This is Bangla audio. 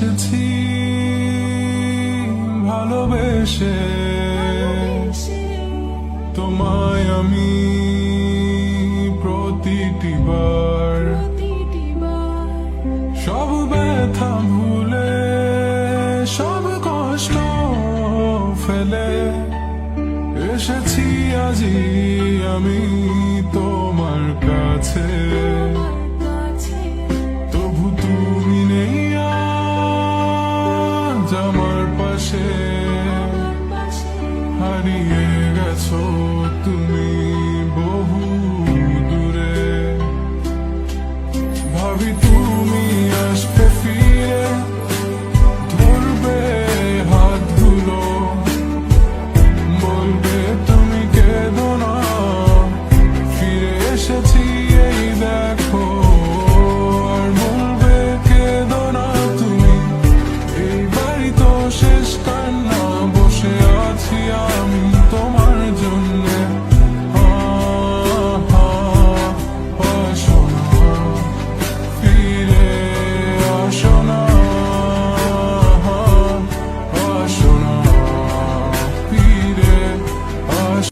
এসেছি ভালোবেসে তোমায় আমি প্রতিটি বার সব ব্যথা ভুলে সব কষ্ট ফেলে এসেছি আজি আমি তোমার কাছে। তবু তুমি নেই আজ আমার পাশে, হারিয়ে গেছো তুমি বহু দূরে। ভাবি তুমি আসবে ফিরে, ধরবে হাতগুলো, বলবে তুমি কেঁদো না, ফিরে এসেছি এই দেখো। আর বলবে কেঁদো না তুমি, এই বাড়ি তো শেষ কান্না, বসে আছি